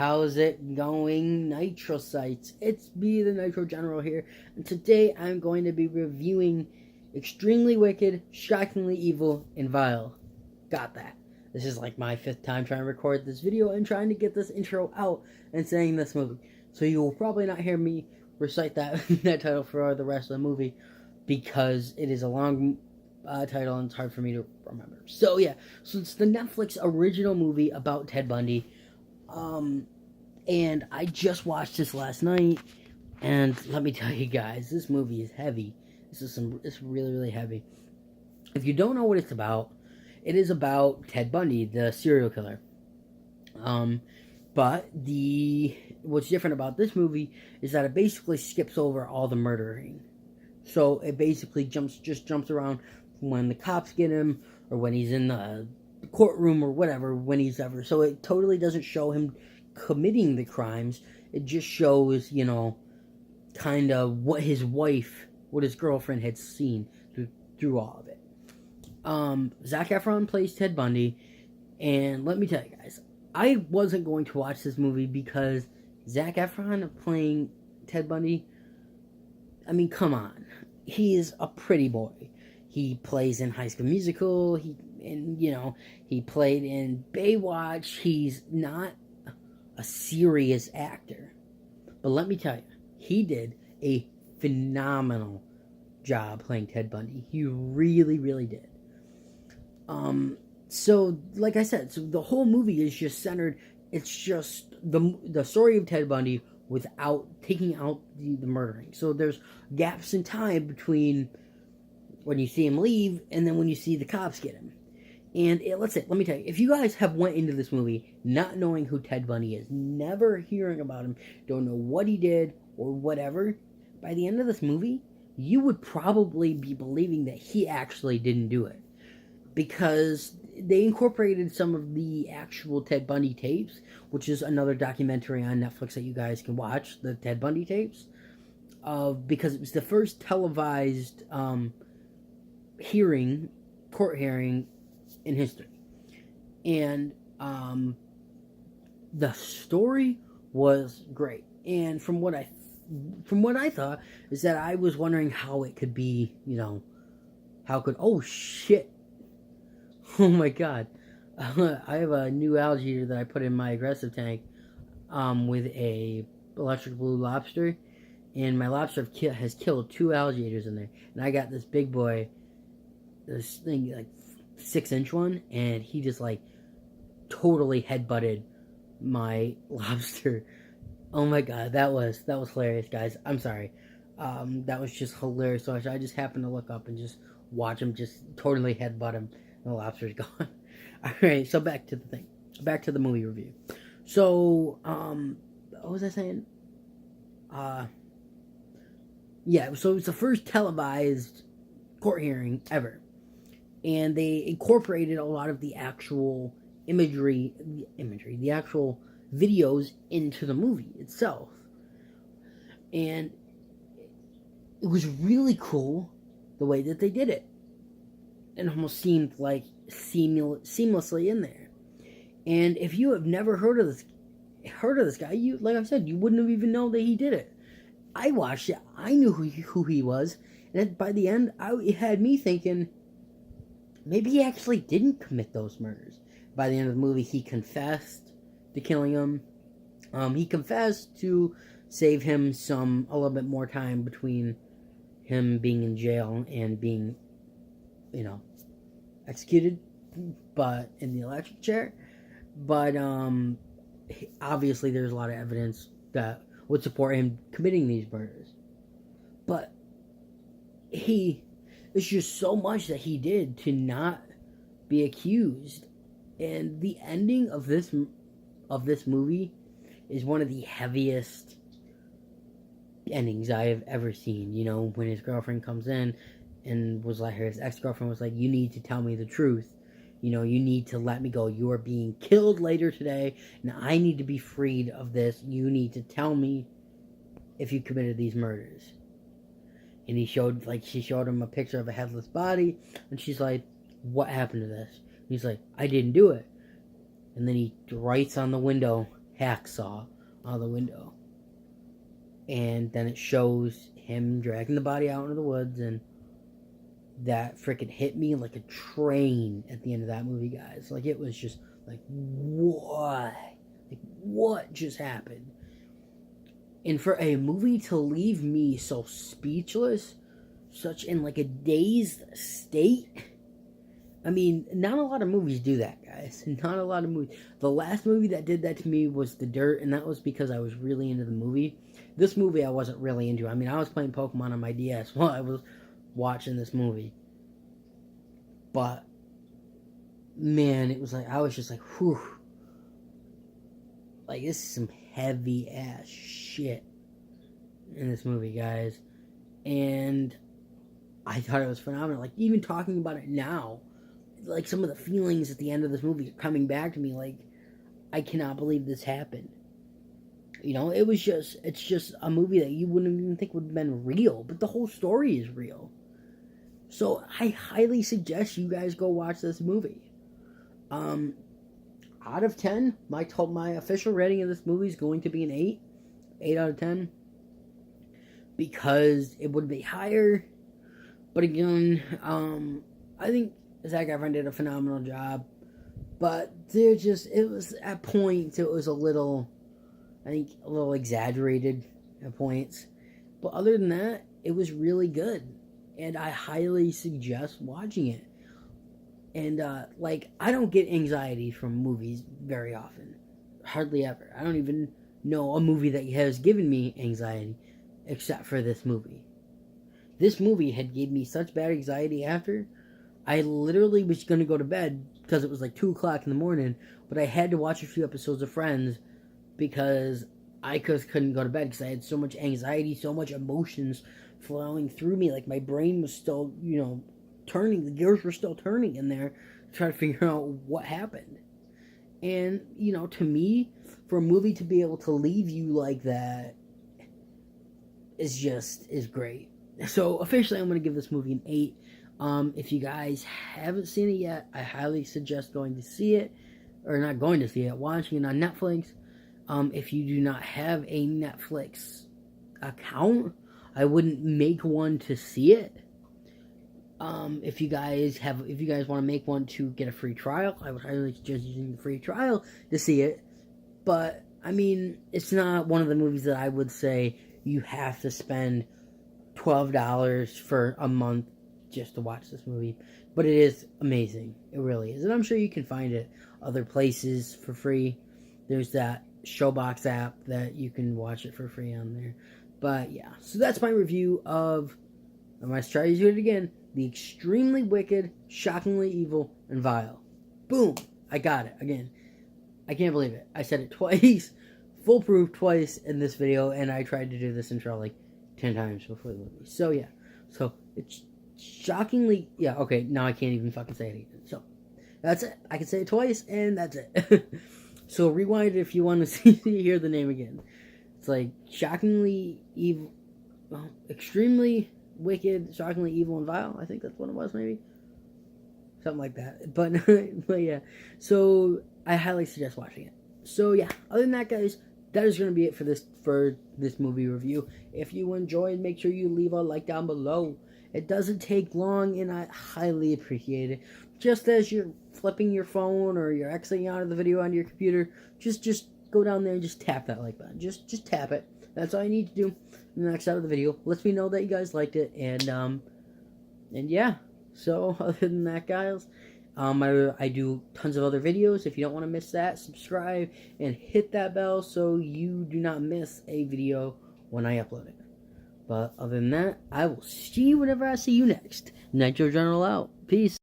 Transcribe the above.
How's it going, Nitrosites? It's me, the Nitro General here, and today I'm going to be reviewing Extremely Wicked, Shockingly Evil, and Vile. Got that. This is like my 5th time trying to record this video and trying to get this intro out and saying this movie. So you will probably not hear me recite that title for the rest of the movie because it is a long title and it's hard for me to remember. So yeah, so it's the Netflix original movie about Ted Bundy. And I just watched this last night, and let me tell you guys, this movie is heavy. It's really, really heavy. If you don't know what it's about, it is about Ted Bundy, the serial killer. But what's different about this movie is that it basically skips over all the murdering. So it basically just jumps around when the cops get him, or when he's in the courtroom, or whatever, when he's ever. So it totally doesn't show him committing the crimes. It just shows, kind of what his girlfriend had seen through all of it. Zac Efron plays Ted Bundy, and let me tell you guys, I wasn't going to watch this movie because Zac Efron playing Ted Bundy, I mean, come on. He is a pretty boy. He plays in High School Musical. He played in Baywatch. He's not a serious actor. But let me tell you, he did a phenomenal job playing Ted Bundy. He really, really did. So, like I said, so the whole movie is just centered, it's just the story of Ted Bundy without taking out the murdering. So there's gaps in time between when you see him leave and then when you see the cops get him. And let me tell you, if you guys have went into this movie not knowing who Ted Bundy is, never hearing about him, don't know what he did or whatever, by the end of this movie, you would probably be believing that he actually didn't do it. Because they incorporated some of the actual Ted Bundy tapes, which is another documentary on Netflix that you guys can watch, the Ted Bundy tapes, because it was the first televised court hearing in history. And the story was great. And from what I thought is that I was wondering how it could be, oh shit. Oh my god. I have a new alligator that I put in my aggressive tank with a electric blue lobster, and my lobster has killed 2 alligators in there. And I got this big boy, this thing, like 6-inch one, and he just like totally headbutted my lobster. Oh my god, that was hilarious, guys. I'm sorry. That was just hilarious. So I just happened to look up and just watch him just totally headbutt him. The lobster's gone. Alright, so back to the thing. Back to the movie review. So, what was I saying? Yeah, so it's the first televised court hearing ever. And they incorporated a lot of the actual imagery, the actual videos into the movie itself. And it was really cool the way that they did it. It almost seemed like seamlessly in there. And if you have never heard of this guy, like I said, you wouldn't have even known that he did it. I watched it. I knew who he was. And by the end, it had me thinking, maybe he actually didn't commit those murders. By the end of the movie, he confessed to killing him. He confessed to save him a little bit more time between him being in jail and being, executed, but in the electric chair. But obviously there's a lot of evidence that would support him committing these murders. But it's just so much that he did to not be accused. And the ending of this movie is one of the heaviest endings I have ever seen. When his girlfriend comes in and was like, his ex-girlfriend was like, you need to tell me the truth. You need to let me go. You are being killed later today, and I need to be freed of this. You need to tell me if you committed these murders. And she showed him a picture of a headless body, and she's like, what happened to this? And he's like, I didn't do it. And then he writes on the window, hacksaw out the window. And then it shows him dragging the body out into the woods, and that freaking hit me like a train at the end of that movie, guys. Like, it was just like, what? Like, what just happened? And for a movie to leave me so speechless, such in like a dazed state, I mean, not a lot of movies do that, guys. Not a lot of movies. The last movie that did that to me was The Dirt, and that was because I was really into the movie. This movie I wasn't really into. I mean, I was playing Pokemon on my DS while I was watching this movie. But, man, it was like, I was just like, whew. Like, this is some heavy-ass shit in this movie, guys. And I thought it was phenomenal. Like, even talking about it now, like, some of the feelings at the end of this movie are coming back to me. Like, I cannot believe this happened. You know, it's just a movie that you wouldn't even think would have been real, but the whole story is real. So I highly suggest you guys go watch this movie. Out of 10, my official rating of this movie is going to be an 8. 8 out of 10. Because it would be higher. But again, I think Zac Efron did a phenomenal job. But it was at points, it was a little exaggerated at points. But other than that, it was really good. And I highly suggest watching it. And, I don't get anxiety from movies very often. Hardly ever. I don't even know a movie that has given me anxiety, except for this movie. This movie had gave me such bad anxiety after, I literally was going to go to bed, because it was like 2 o'clock in the morning, but I had to watch a few episodes of Friends, because I couldn't go to bed, because I had so much anxiety, so much emotions flowing through me. Like, my brain was still, turning. The gears were still turning in there to try to figure out what happened. And, to me, for a movie to be able to leave you like that is great. So, officially, I'm going to give this movie an 8. If you guys haven't seen it yet, I highly suggest going to see it. Or not going to see it, watching it on Netflix. If you do not have a Netflix account, I wouldn't make one to see it. If you guys want to make one to get a free trial, I would highly suggest using the free trial to see it. But, I mean, it's not one of the movies that I would say you have to spend $12 for a month just to watch this movie. But it is amazing. It really is. And I'm sure you can find it other places for free. There's that Showbox app that you can watch it for free on there. But, yeah. So that's my review of, I must try to do it again, The Extremely Wicked, Shockingly Evil, and Vile. Boom! I got it. Again. I can't believe it. I said it twice. Foolproof twice in this video, and I tried to do this intro like 10 times before the movie. So, yeah. So, it's shockingly... Yeah, okay. Now I can't even fucking say it again. So, that's it. I can say it twice, and that's it. So, rewind it if you want to hear the name again. It's like, shockingly evil... Well, extremely... Wicked, Shockingly Evil, and Vile. I think that's what it was, maybe. Something like that. But yeah. So, I highly suggest watching it. So, yeah. Other than that, guys, that is going to be it for this movie review. If you enjoyed, make sure you leave a like down below. It doesn't take long, and I highly appreciate it. Just as you're flipping your phone or you're exiting out of the video onto your computer, just go down there and just tap that like button. Just tap it. That's all you need to do in the next out of the video. Lets me know that you guys liked it, and yeah. So, other than that, guys, I do tons of other videos. If you don't want to miss that, subscribe and hit that bell so you do not miss a video when I upload it. But other than that, I will see you whenever I see you next. Nitro General out. Peace.